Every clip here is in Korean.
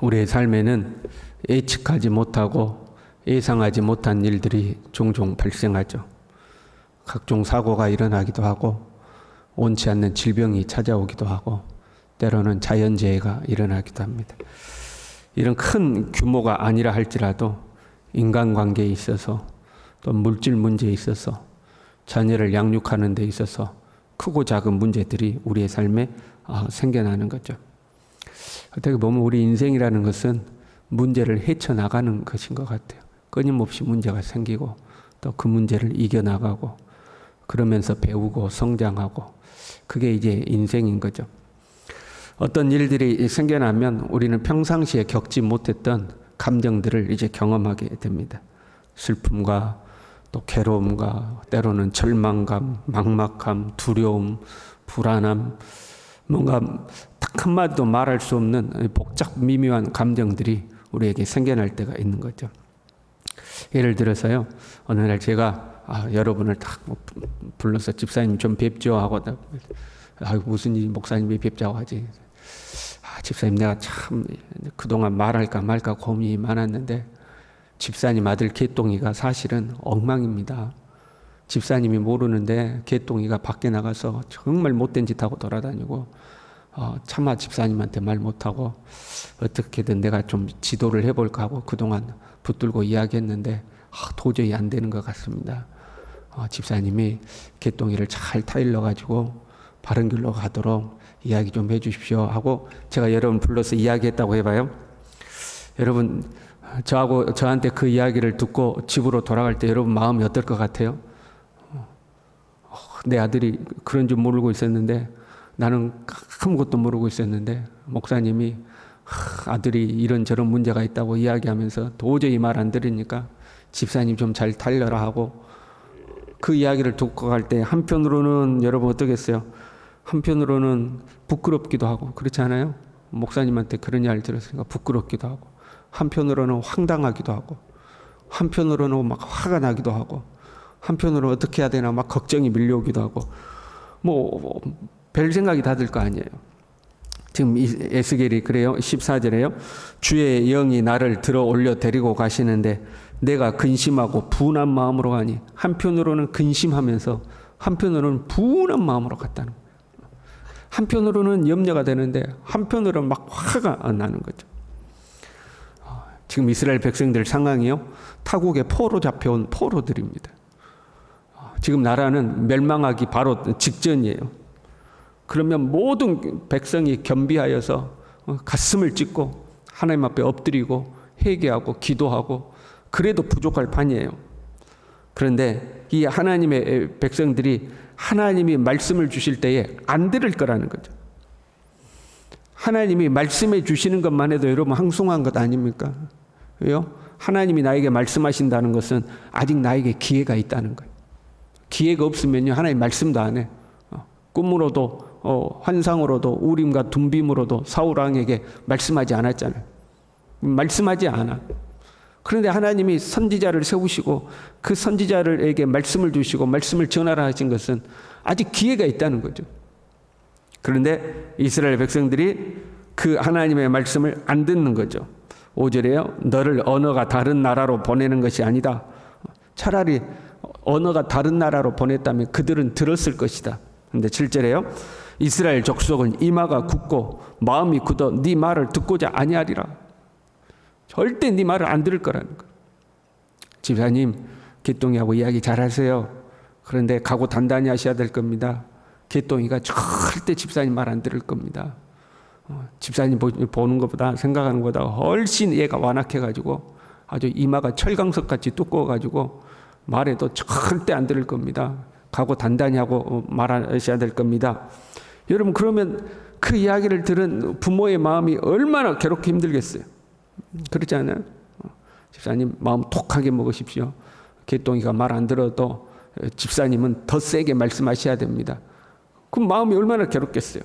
우리의 삶에는 예측하지 못하고 예상하지 못한 일들이 종종 발생하죠. 각종 사고가 일어나기도 하고 원치 않는 질병이 찾아오기도 하고 때로는 자연재해가 일어나기도 합니다. 이런 큰 규모가 아니라 할지라도 인간관계에 있어서 또 물질 문제에 있어서 자녀를 양육하는 데 있어서 크고 작은 문제들이 우리의 삶에 생겨나는 거죠. 어떻게 보면 우리 인생이라는 것은 문제를 헤쳐나가는 것인 것 같아요. 끊임없이 문제가 생기고 또 그 문제를 이겨나가고 그러면서 배우고 성장하고 그게 이제 인생인 거죠. 어떤 일들이 생겨나면 우리는 평상시에 겪지 못했던 감정들을 이제 경험하게 됩니다. 슬픔과 또 괴로움과 때로는 절망감, 막막함, 두려움, 불안함, 뭔가 딱 한마디도 말할 수 없는 복잡 미묘한 감정들이 우리에게 생겨날 때가 있는 거죠. 예를 들어서요, 어느 날 제가 여러분을 딱 불러서 집사님 좀 뵙죠 하고 무슨 일 목사님이 뵙자고 하지. 집사님 내가 참 그동안 말할까 말까 고민이 많았는데 집사님 아들 개똥이가 사실은 엉망입니다. 집사님이 모르는데 개똥이가 밖에 나가서 정말 못된 짓 하고 돌아다니고 차마 집사님한테 말 못하고 어떻게든 내가 좀 지도를 해볼까 하고 그동안 붙들고 이야기했는데 도저히 안 되는 것 같습니다. 집사님이 개똥이를 잘 타일러 가지고 바른 길로 가도록 이야기 좀 해주십시오 하고 제가 여러분 불러서 이야기했다고 해봐요. 여러분 저한테 그 이야기를 듣고 집으로 돌아갈 때 여러분 마음이 어떨 것 같아요? 내 아들이 그런 줄 모르고 있었는데 나는 아무것도 모르고 있었는데 목사님이 아들이 이런저런 문제가 있다고 이야기하면서 도저히 말 안 들으니까 집사님 좀 잘 달려라 하고 그 이야기를 듣고 갈 때 한편으로는 여러분 어떠겠어요? 한편으로는 부끄럽기도 하고 그렇지 않아요? 목사님한테 그런 이야기를 들었으니까 부끄럽기도 하고 한편으로는 황당하기도 하고 한편으로는 막 화가 나기도 하고 한편으로는 어떻게 해야 되나 막 걱정이 밀려오기도 하고 뭐 별 생각이 다 들 거 아니에요. 지금 에스겔이 그래요. 14절에요. 주의 영이 나를 들어 올려 데리고 가시는데 내가 근심하고 분한 마음으로 가니 한편으로는 근심하면서 한편으로는 분한 마음으로 갔다는 거예요. 한편으로는 염려가 되는데 한편으로는 막 화가 나는 거죠. 지금 이스라엘 백성들 상황이요. 타국에 포로 잡혀온 포로들입니다. 지금 나라는 멸망하기 바로 직전이에요. 그러면 모든 백성이 겸비하여서 가슴을 찢고 하나님 앞에 엎드리고 회개하고 기도하고 그래도 부족할 판이에요. 그런데 이 하나님의 백성들이 하나님이 말씀을 주실 때에 안 들을 거라는 거죠. 하나님이 말씀해 주시는 것만 해도 여러분 황송한 것 아닙니까? 왜요? 하나님이 나에게 말씀하신다는 것은 아직 나에게 기회가 있다는 거예요. 기회가 없으면요 하나님 말씀도 안 해. 꿈으로도 환상으로도 우림과 둠빔으로도 사울왕에게 말씀하지 않았잖아요. 말씀하지 않아. 그런데 하나님이 선지자를 세우시고 그 선지자에게 말씀을 주시고 말씀을 전하라 하신 것은 아직 기회가 있다는 거죠. 그런데 이스라엘 백성들이 그 하나님의 말씀을 안 듣는 거죠. 5절에요. 너를 언어가 다른 나라로 보내는 것이 아니다. 차라리 언어가 다른 나라로 보냈다면 그들은 들었을 것이다. 그런데 7절에요. 이스라엘 족속은 이마가 굳고 마음이 굳어 네 말을 듣고자 아니하리라. 절대 네 말을 안 들을 거라는 거예요. 집사님 개똥이하고 이야기 잘하세요. 그런데 각오 단단히 하셔야 될 겁니다. 개똥이가 절대 집사님 말 안 들을 겁니다. 집사님 보는 것보다 생각하는 것보다 훨씬 얘가 완악해가지고 아주 이마가 철강석같이 두꺼워가지고 말해도 절대 안 들을 겁니다. 각오 단단히 하고 말하셔야 될 겁니다. 여러분 그러면 그 이야기를 들은 부모의 마음이 얼마나 괴롭고 힘들겠어요. 그렇지 않아요? 집사님 마음 톡하게 먹으십시오. 개똥이가 말 안 들어도 집사님은 더 세게 말씀하셔야 됩니다. 그럼 마음이 얼마나 괴롭겠어요.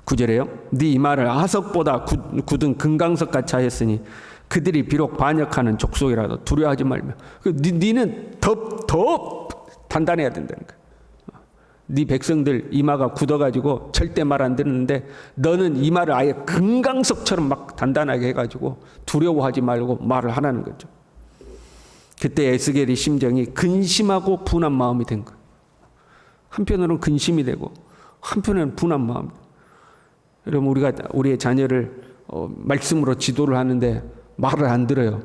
9절에요. 네 이마를 하석보다 굳은 금강석같이 하였으니 그들이 비록 반역하는 족속이라도 두려워하지 말며 니는 더 단단해야 된다는 거예요. 네 백성들 이마가 굳어가지고 절대 말 안 듣는데 너는 이마를 아예 금강석처럼 막 단단하게 해가지고 두려워하지 말고 말을 하라는 거죠. 그때 에스겔의 심정이 근심하고 분한 마음이 된 거예요. 한편으로는 근심이 되고 한편으로는 분한 마음. 여러분, 우리가 우리의 자녀를 말씀으로 지도를 하는데 말을 안 들어요.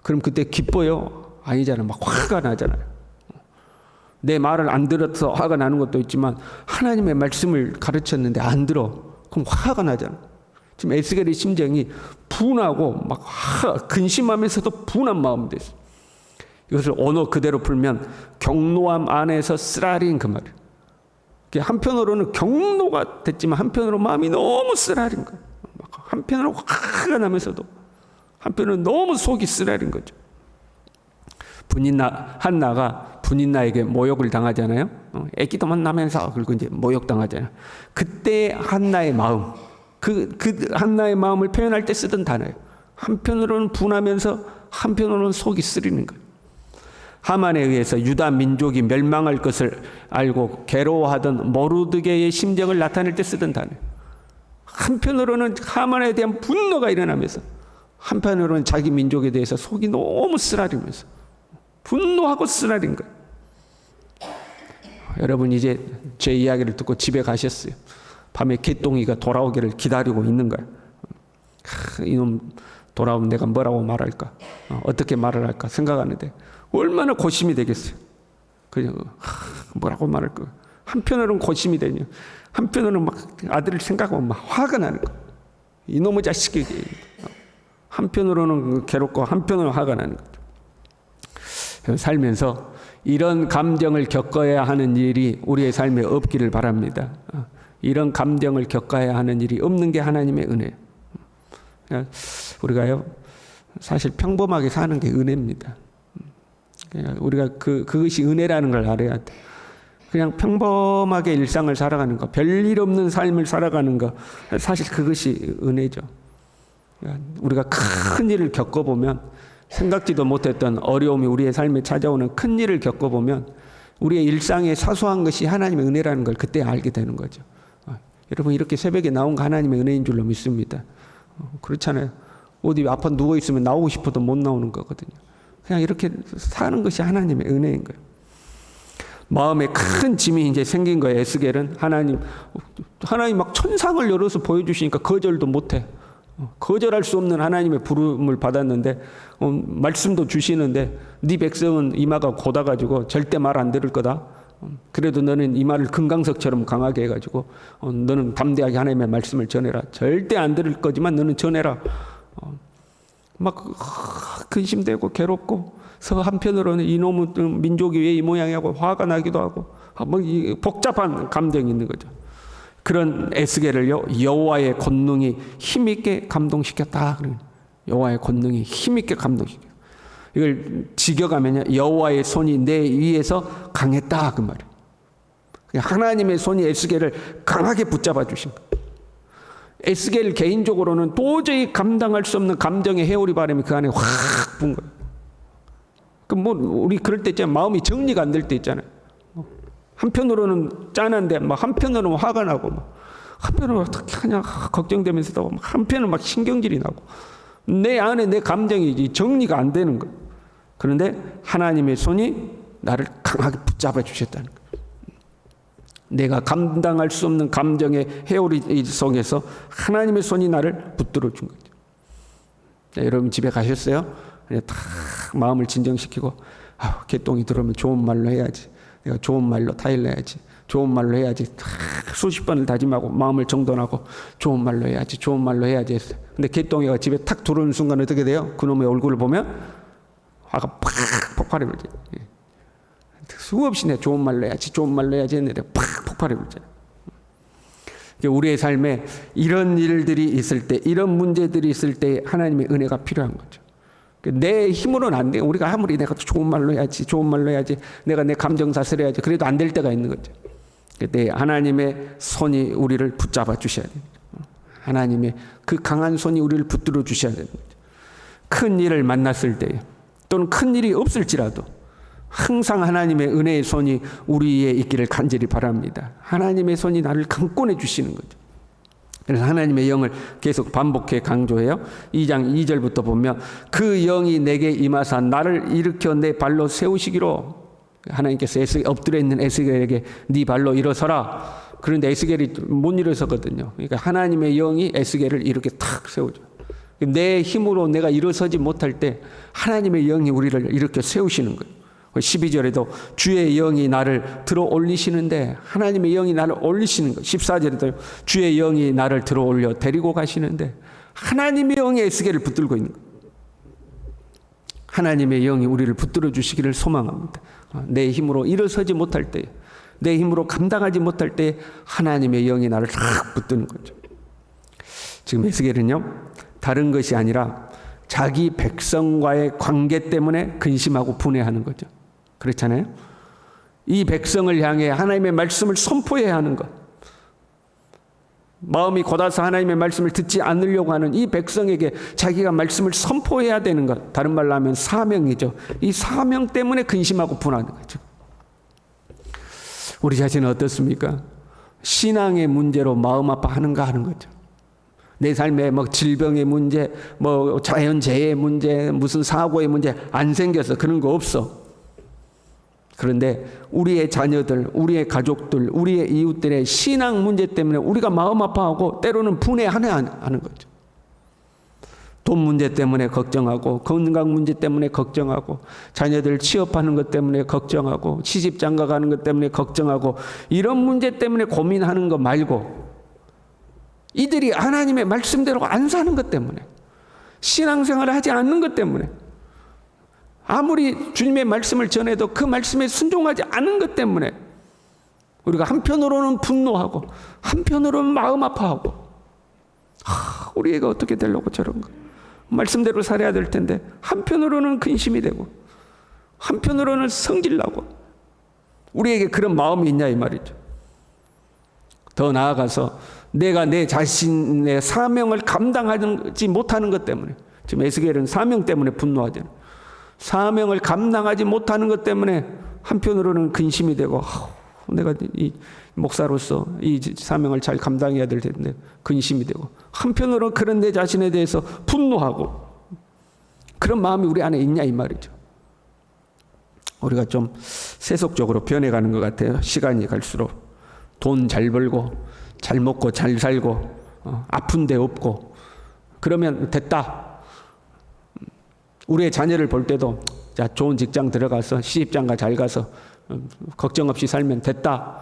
그럼 그때 기뻐요? 아니잖아요. 막 화가 나잖아요. 내 말을 안 들어서 화가 나는 것도 있지만 하나님의 말씀을 가르쳤는데 안 들어. 그럼 화가 나잖아. 지금 에스겔의 심정이 분하고 막 근심하면서도 분한 마음이 됐어. 이것을 언어 그대로 풀면 경노함 안에서 쓰라린 그 말이에요. 한편으로는 경노가 됐지만 한편으로 마음이 너무 쓰라린 거예요. 한편으로 화가 나면서도 한편으로 너무 속이 쓰라린 거죠. 한나가 분인나에게 모욕을 당하잖아요. 애기도만 나면서 그리고 이제 모욕당하잖아요. 그때 한나의 마음, 그 한나의 마음을 표현할 때 쓰던 단어예요. 한편으로는 분하면서 한편으로는 속이 쓰리는 거예요. 하만에 의해서 유다 민족이 멸망할 것을 알고 괴로워하던 모르드게의 심정을 나타낼 때 쓰던 단어예요. 한편으로는 하만에 대한 분노가 일어나면서 한편으로는 자기 민족에 대해서 속이 너무 쓰라리면서 분노하고 쓰라린 거예요. 여러분, 이제 제 이야기를 듣고 집에 가셨어요. 밤에 개똥이가 돌아오기를 기다리고 있는 거예요. 이놈 돌아오면 내가 뭐라고 말할까? 어떻게 말을 할까 생각하는데 얼마나 고심이 되겠어요. 그냥 뭐라고 말할까? 한편으로는 고심이 되냐, 한편으로는 막 아들을 생각하면 막 화가 나는 거예요. 이놈의 자식이. 한편으로는 괴롭고 한편으로는 화가 나는 거죠. 살면서 이런 감정을 겪어야 하는 일이 우리의 삶에 없기를 바랍니다. 이런 감정을 겪어야 하는 일이 없는 게 하나님의 은혜예요. 우리가요, 사실 평범하게 사는 게 은혜입니다. 우리가 그것이 은혜라는 걸 알아야 돼. 그냥 평범하게 일상을 살아가는 거, 별일 없는 삶을 살아가는 거, 사실 그것이 은혜죠. 우리가 큰 일을 겪어보면, 생각지도 못했던 어려움이 우리의 삶에 찾아오는 큰 일을 겪어보면 우리의 일상의 사소한 것이 하나님의 은혜라는 걸 그때 알게 되는 거죠. 여러분, 이렇게 새벽에 나온 거 하나님의 은혜인 줄로 믿습니다. 그렇잖아요. 어디 아파 누워있으면 나오고 싶어도 못 나오는 거거든요. 그냥 이렇게 사는 것이 하나님의 은혜인 거예요. 마음에 큰 짐이 이제 생긴 거예요. 에스겔은 하나님 막 천상을 열어서 보여주시니까 거절도 못해. 거절할 수 없는 하나님의 부름을 받았는데 말씀도 주시는데 네 백성은 이마가 곧아가지고 절대 말 안 들을 거다. 그래도 너는 이마를 금강석처럼 강하게 해가지고 너는 담대하게 하나님의 말씀을 전해라. 절대 안 들을 거지만 너는 전해라. 막 근심되고 괴롭고 한편으로는 이놈의 민족이 왜 이 모양이고 화가 나기도 하고 뭐 복잡한 감정이 있는 거죠. 그런 에스겔을요, 여호와의 권능이 힘있게 감동시켰다. 여호와의 권능이 힘있게 감동시켰다. 이걸 직역하면요, 여호와의 손이 내 위에서 강했다 그 말이에요. 하나님의 손이 에스겔을 강하게 붙잡아 주신 거예요. 에스겔 개인적으로는 도저히 감당할 수 없는 감정의 해오리 바람이 그 안에 확 분 거예요. 우리 그럴 때 있잖아요. 마음이 정리가 안 될 때 있잖아요. 한편으로는 짠한데 막 한편으로는 화가 나고 막 한편으로 어떻게 하냐 걱정되면서도 막 한편은 막 신경질이 나고 내 안에 내 감정이 정리가 안 되는 거예요. 그런데 하나님의 손이 나를 강하게 붙잡아 주셨다는 거예요. 내가 감당할 수 없는 감정의 해오리 속에서 하나님의 손이 나를 붙들어 준 거죠. 네, 여러분 집에 가셨어요? 그냥 다 마음을 진정시키고 개똥이 들어오면 좋은 말로 해야지. 내가 좋은 말로 타일러야지. 좋은 말로 해야지. 수십 번을 다짐하고 마음을 정돈하고 좋은 말로 해야지. 좋은 말로 해야지 했어요. 근데 개똥이가 집에 탁 들어오는 순간 어떻게 돼요? 그놈의 얼굴을 보면 화가 팍 폭발해버리죠. 수없이 내가 좋은 말로 해야지. 좋은 말로 해야지 했는데 팍 폭발해버리잖아요. 우리의 삶에 이런 일들이 있을 때, 이런 문제들이 있을 때 하나님의 은혜가 필요한 거죠. 내 힘으로는 안 돼. 우리가 아무리 내가 좋은 말로 해야지, 좋은 말로 해야지, 내가 내 감정 다스려야지. 그래도 안 될 때가 있는 거죠. 그때 하나님의 손이 우리를 붙잡아 주셔야 됩니다. 하나님의 그 강한 손이 우리를 붙들어 주셔야 됩니다. 큰 일을 만났을 때, 또는 큰 일이 없을지라도 항상 하나님의 은혜의 손이 우리에 있기를 간절히 바랍니다. 하나님의 손이 나를 강권해 주시는 거죠. 그래서 하나님의 영을 계속 반복해 강조해요. 2장 2절부터 보면 그 영이 내게 임하사 나를 일으켜 내 발로 세우시기로, 하나님께서 엎드려 있는 에스겔에게 네 발로 일어서라. 그런데 에스겔이 못 일어서거든요. 그러니까 하나님의 영이 에스겔을 이렇게 탁 세우죠. 내 힘으로 내가 일어서지 못할 때 하나님의 영이 우리를 이렇게 세우시는 거예요. 12절에도 주의 영이 나를 들어 올리시는데, 하나님의 영이 나를 올리시는 거예요. 14절에도 주의 영이 나를 들어 올려 데리고 가시는데, 하나님의 영이 에스겔을 붙들고 있는 거예요. 하나님의 영이 우리를 붙들어 주시기를 소망합니다. 내 힘으로 일어서지 못할 때, 내 힘으로 감당하지 못할 때 하나님의 영이 나를 탁 붙드는 거죠. 지금 에스겔은요, 다른 것이 아니라 자기 백성과의 관계 때문에 근심하고 분해하는 거죠. 그렇잖아요. 이 백성을 향해 하나님의 말씀을 선포해야 하는 것, 마음이 곧아서 하나님의 말씀을 듣지 않으려고 하는 이 백성에게 자기가 말씀을 선포해야 되는 것, 다른 말로 하면 사명이죠. 이 사명 때문에 근심하고 분하는 거죠. 우리 자신은 어떻습니까? 신앙의 문제로 마음 아파하는가 하는 거죠. 내 삶에 뭐 질병의 문제, 뭐 자연재해의 문제, 무슨 사고의 문제 안 생겨서 그런 거 없어. 그런데 우리의 자녀들, 우리의 가족들, 우리의 이웃들의 신앙 문제 때문에 우리가 마음 아파하고 때로는 분해하는 거죠. 돈 문제 때문에 걱정하고, 건강 문제 때문에 걱정하고, 자녀들 취업하는 것 때문에 걱정하고, 시집 장가 가는 것 때문에 걱정하고, 이런 문제 때문에 고민하는 거 말고, 이들이 하나님의 말씀대로 안 사는 것 때문에, 신앙생활을 하지 않는 것 때문에, 아무리 주님의 말씀을 전해도 그 말씀에 순종하지 않은 것 때문에 우리가 한편으로는 분노하고 한편으로는 마음 아파하고, 우리 애가 어떻게 되려고 저런 거, 말씀대로 살아야 될 텐데 한편으로는 근심이 되고 한편으로는 성질나고, 우리에게 그런 마음이 있냐 이 말이죠. 더 나아가서 내가 내 자신의 사명을 감당하지 못하는 것 때문에, 지금 에스겔은 사명 때문에 분노하잖아요. 사명을 감당하지 못하는 것 때문에 한편으로는 근심이 되고, 내가 이 목사로서 이 사명을 잘 감당해야 될 텐데 근심이 되고, 한편으로는 그런 내 자신에 대해서 분노하고, 그런 마음이 우리 안에 있냐 이 말이죠. 우리가 좀 세속적으로 변해가는 것 같아요. 시간이 갈수록 돈 잘 벌고 잘 먹고 잘 살고 아픈 데 없고 그러면 됐다. 우리의 자녀를 볼 때도 자, 좋은 직장 들어가서 시집장가 잘 가서 걱정 없이 살면 됐다.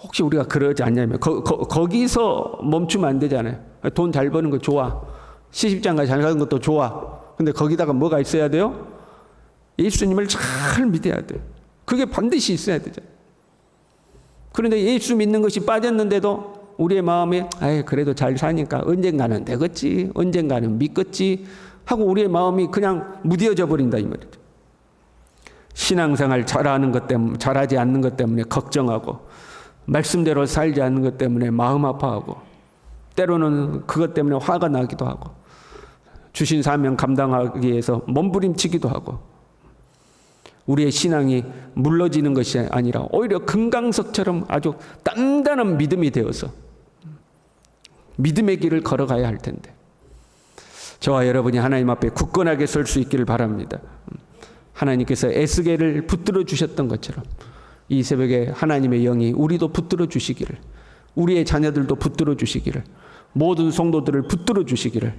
혹시 우리가 그러지 않냐면 거기서 멈추면 안 되잖아요. 돈 잘 버는 거 좋아. 시집장가 잘 가는 것도 좋아. 근데 거기다가 뭐가 있어야 돼요? 예수님을 잘 믿어야 돼요. 그게 반드시 있어야 되죠. 그런데 예수 믿는 것이 빠졌는데도 우리의 마음에 그래도 잘 사니까 언젠가는 되겠지, 언젠가는 믿겠지 하고 우리의 마음이 그냥 무뎌져 버린다 이 말이죠. 신앙생활 잘하는 것 때문에, 잘하지 않는 것 때문에 걱정하고, 말씀대로 살지 않는 것 때문에 마음 아파하고, 때로는 그것 때문에 화가 나기도 하고, 주신 사명 감당하기 위해서 몸부림치기도 하고, 우리의 신앙이 물러지는 것이 아니라 오히려 금강석처럼 아주 단단한 믿음이 되어서 믿음의 길을 걸어가야 할 텐데, 저와 여러분이 하나님 앞에 굳건하게 설 수 있기를 바랍니다. 하나님께서 에스겔을 붙들어 주셨던 것처럼 이 새벽에 하나님의 영이 우리도 붙들어 주시기를, 우리의 자녀들도 붙들어 주시기를, 모든 성도들을 붙들어 주시기를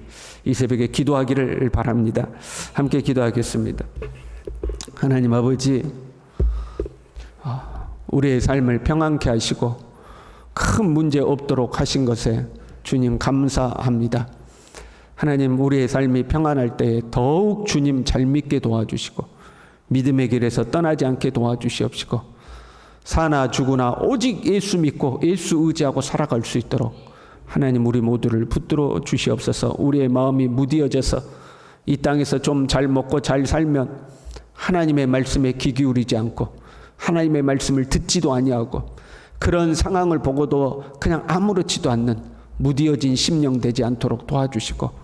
이 새벽에 기도하기를 바랍니다. 함께 기도하겠습니다. 하나님 아버지, 우리의 삶을 평안케 하시고 큰 문제 없도록 하신 것에 주님 감사합니다. 하나님, 우리의 삶이 평안할 때 더욱 주님 잘 믿게 도와주시고 믿음의 길에서 떠나지 않게 도와주시옵시고, 사나 죽으나 오직 예수 믿고 예수 의지하고 살아갈 수 있도록 하나님 우리 모두를 붙들어 주시옵소서. 우리의 마음이 무디어져서 이 땅에서 좀 잘 먹고 잘 살면 하나님의 말씀에 귀 기울이지 않고 하나님의 말씀을 듣지도 아니하고, 그런 상황을 보고도 그냥 아무렇지도 않는 무디어진 심령 되지 않도록 도와주시고,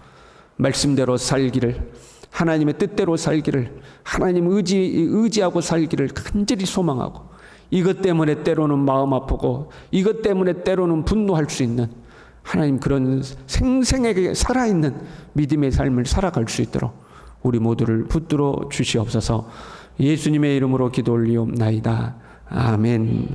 말씀대로 살기를, 하나님의 뜻대로 살기를, 하나님 의지하고 살기를 간절히 소망하고, 이것 때문에 때로는 마음 아프고 이것 때문에 때로는 분노할 수 있는 하나님 그런 생생하게 살아있는 믿음의 삶을 살아갈 수 있도록 우리 모두를 붙들어 주시옵소서. 예수님의 이름으로 기도 올리옵나이다. 아멘.